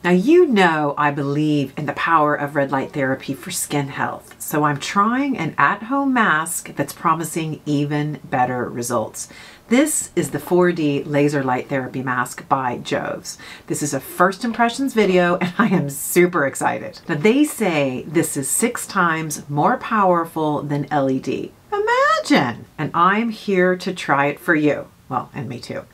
Now, you know I believe in the power of red light therapy for skin health, so I'm trying an at-home mask that's promising even better results. This is the 4D laser light therapy mask by JOVS. This is a first impressions video and I am super excited. Now, they say this is 6 times more powerful than LED. Imagine! And I'm here to try it for you. Well, and me too.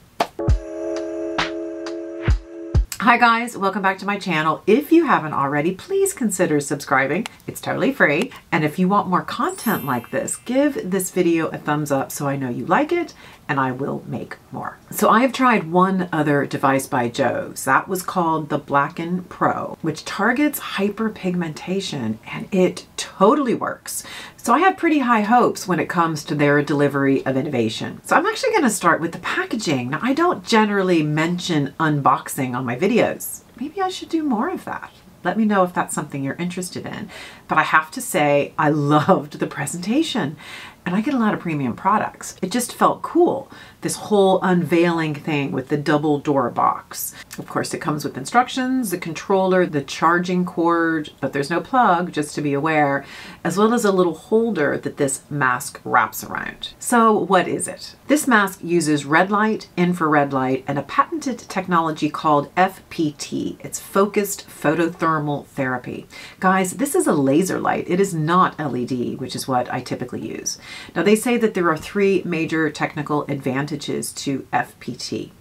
Hi guys, welcome back to my channel. If you haven't already, please consider subscribing. It's totally free. And if you want more content like this, give this video a thumbs up so I know you like it and I will make more. So I have tried one other device by JOVS. That was called the Blacken Pro, which targets hyperpigmentation, and it totally works. So I have pretty high hopes when it comes to their delivery of innovation. So I'm actually going to start with the packaging. Now, I don't generally mention unboxing on my videos. Maybe I should do more of that. Let me know if that's something you're interested in. But I have to say, I loved the presentation. And I get a lot of premium products. It just felt cool, this whole unveiling thing with the double door box. Of course, it comes with instructions, the controller, the charging cord, but there's no plug, just to be aware, as well as a little holder that this mask wraps around. So what is it? This mask uses red light, infrared light, and a patented technology called FPT. It's focused photothermal therapy. Guys, this is a laser light. It is not LED, which is what I typically use. Now, they say that there are 3 major technical advantages to FPT.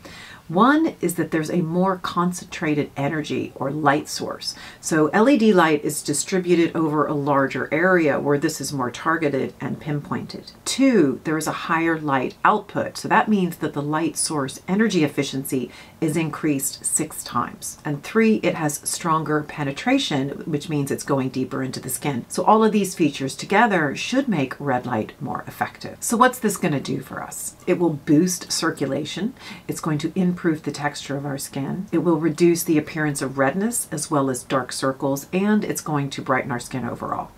One is that there's a more concentrated energy or light source. So LED light is distributed over a larger area where this is more targeted and pinpointed. 2, there is a higher light output. So that means that the light source energy efficiency is increased 6 times. And 3, it has stronger penetration, which means it's going deeper into the skin. So all of these features together should make red light more effective. So what's this going to do for us? It will boost circulation. It's going to improve the texture of our skin. It will reduce the appearance of redness as well as dark circles, and it's going to brighten our skin overall.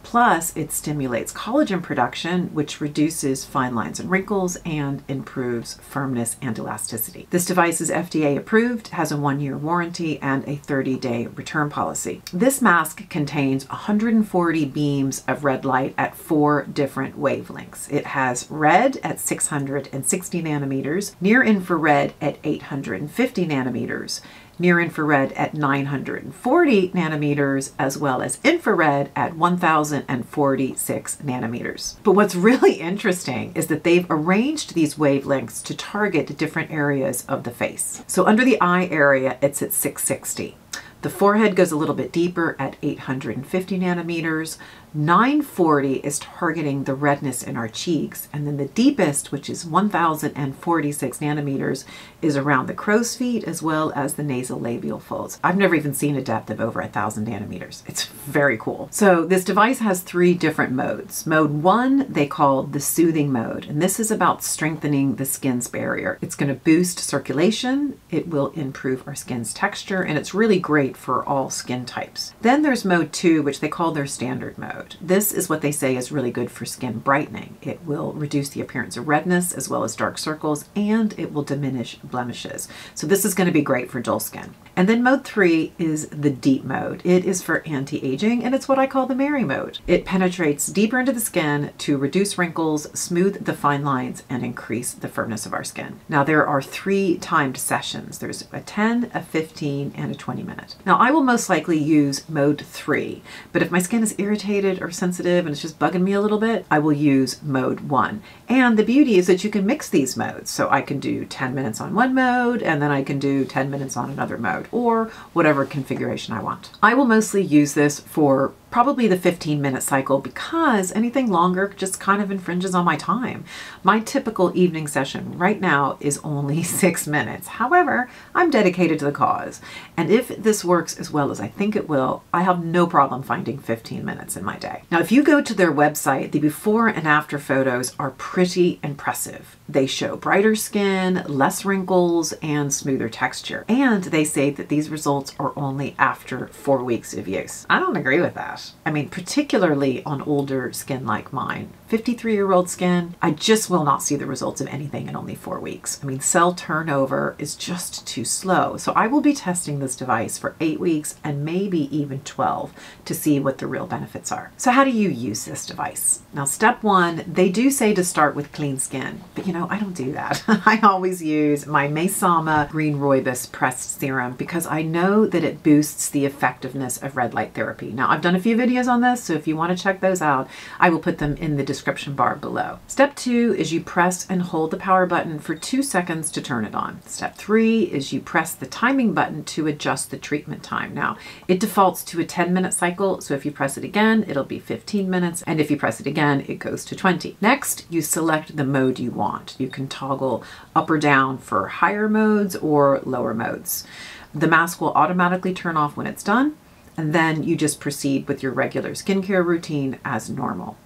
Plus, it stimulates collagen production, which reduces fine lines and wrinkles and improves firmness and elasticity. This device is FDA approved, has a 1-year warranty, and a 30-day return policy. This mask contains 140 beams of red light at 4 different wavelengths. It has red at 660 nanometers, near infrared at 850 nanometers, near infrared at 940 nanometers, as well as infrared at 1046 nanometers. But what's really interesting is that they've arranged these wavelengths to target different areas of the face. So under the eye area, it's at 660. The forehead goes a little bit deeper at 850 nanometers. 940 is targeting the redness in our cheeks. And then the deepest, which is 1046 nanometers, is around the crow's feet as well as the nasolabial folds. I've never even seen a depth of over 1,000 nanometers. It's very cool. So this device has 3 different modes. Mode 1, they call the soothing mode. And this is about strengthening the skin's barrier. It's going to boost circulation. It will improve our skin's texture. And it's really great for all skin types. Then there's mode 2, which they call their standard mode. This is what they say is really good for skin brightening. It will reduce the appearance of redness as well as dark circles, and it will diminish blemishes. So this is going to be great for dull skin. And then mode 3 is the deep mode. It is for anti-aging, and it's what I call the Mary mode. It penetrates deeper into the skin to reduce wrinkles, smooth the fine lines, and increase the firmness of our skin. Now, there are 3 timed sessions. There's a 10, a 15, and a 20-minute. Now, I will most likely use mode 3, but if my skin is irritated or sensitive and it's just bugging me a little bit, I will use mode 1. And the beauty is that you can mix these modes. So I can do 10 minutes on one mode, and then I can do 10 minutes on another mode, or whatever configuration I want. I will mostly use this for probably the 15-minute cycle because anything longer just kind of infringes on my time. My typical evening session right now is only 6 minutes. However, I'm dedicated to the cause. And if this works as well as I think it will, I have no problem finding 15 minutes in my day. Now, if you go to their website, the before and after photos are pretty impressive. They show brighter skin, less wrinkles, and smoother texture. And they say that these results are only after 4 weeks of use. I don't agree with that. I mean, particularly on older skin like mine. 53-year-old skin, I just will not see the results of anything in only 4 weeks. I mean, cell turnover is just too slow. So I will be testing this device for 8 weeks and maybe even 12 to see what the real benefits are. So how do you use this device? Now, step one, they do say to start with clean skin, but you know, I don't do that. I always use my Maysama Green Rooibos Pressed Serum because I know that it boosts the effectiveness of red light therapy. Now, I've done a few videos on this, so if you want to check those out, I will put them in the description bar below. Step two is you press and hold the power button for 2 seconds to turn it on. Step three is you press the timing button to adjust the treatment time. Now, it defaults to a 10-minute cycle, so if you press it again, it'll be 15 minutes, and if you press it again, it goes to 20. Next, you select the mode you want. You can toggle up or down for higher modes or lower modes. The mask will automatically turn off when it's done, and then you just proceed with your regular skincare routine as normal.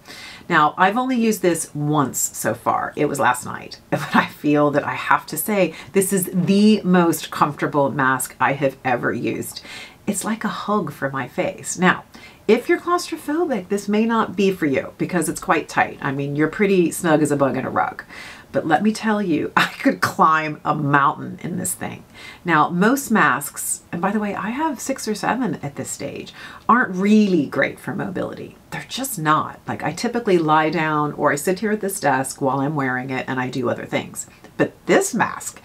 Now, I've only used this once so far. It was last night, but I feel that I have to say this is the most comfortable mask I have ever used. It's like a hug for my face. Now, if you're claustrophobic, this may not be for you because it's quite tight. I mean, you're pretty snug as a bug in a rug. But let me tell you, I could climb a mountain in this thing. Now, most masks, and by the way, I have 6 or 7 at this stage, aren't really great for mobility. They're just not. Like, I typically lie down or I sit here at this desk while I'm wearing it and I do other things. But this mask,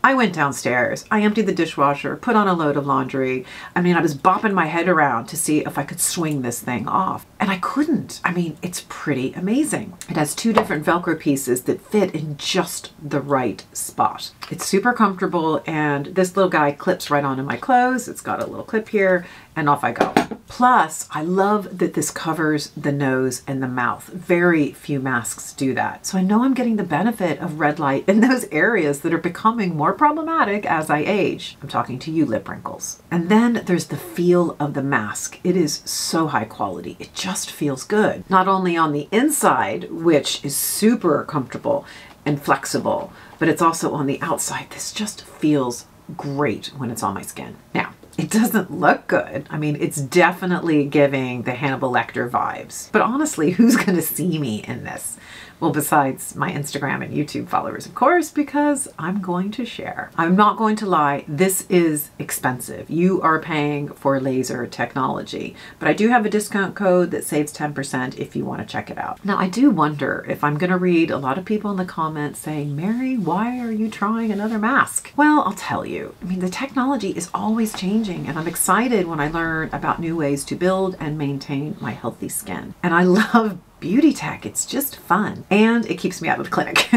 I went downstairs, I emptied the dishwasher, put on a load of laundry. I mean, I was bopping my head around to see if I could swing this thing off. And I couldn't. I mean, it's pretty amazing. It has 2 different Velcro pieces that fit in just the right spot. It's super comfortable, and this little guy clips right onto my clothes. It's got a little clip here, and off I go. Plus, I love that this covers the nose and the mouth. Very few masks do that. So I know I'm getting the benefit of red light in those areas that are becoming more problematic as I age. I'm talking to you, lip wrinkles. And then there's the feel of the mask. It is so high quality. It just feels good. Not only on the inside, which is super comfortable and flexible, but it's also on the outside. This just feels great when it's on my skin. Now, it doesn't look good. I mean, it's definitely giving the Hannibal Lecter vibes. But honestly, who's gonna see me in this? Well, besides my Instagram and YouTube followers, of course, because I'm going to share. I'm not going to lie, this is expensive. You are paying for laser technology, but I do have a discount code that saves 10% if you want to check it out. Now, I do wonder if I'm going to read a lot of people in the comments saying, Mary, why are you trying another mask? Well, I'll tell you. I mean, the technology is always changing, and I'm excited when I learn about new ways to build and maintain my healthy skin. And I love beauty tech. It's just fun, and it keeps me out of the clinic.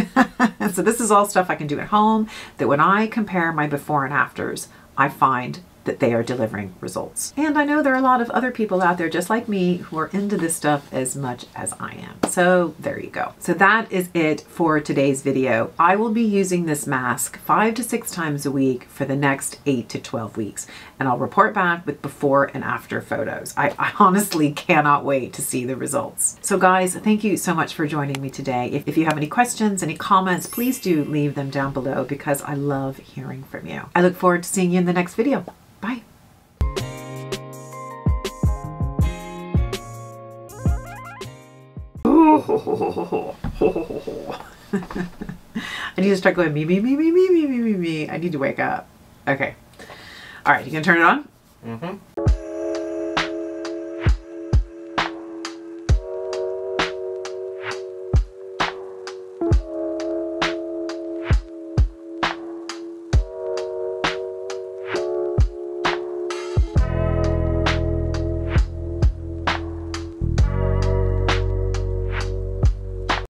So this is all stuff I can do at home that when I compare my before and afters, I find that they are delivering results. And I know there are a lot of other people out there just like me who are into this stuff as much as I am. So there you go. So that is it for today's video. I will be using this mask 5 to 6 times a week for the next 8 to 12 weeks. And I'll report back with before and after photos. I honestly cannot wait to see the results. So guys, thank you so much for joining me today. If you have any questions, any comments, please do leave them down below because I love hearing from you. I look forward to seeing you in the next video. Bye. I need to start going me. I need to wake up. Okay. All right, you gonna turn it on? Mm-hmm.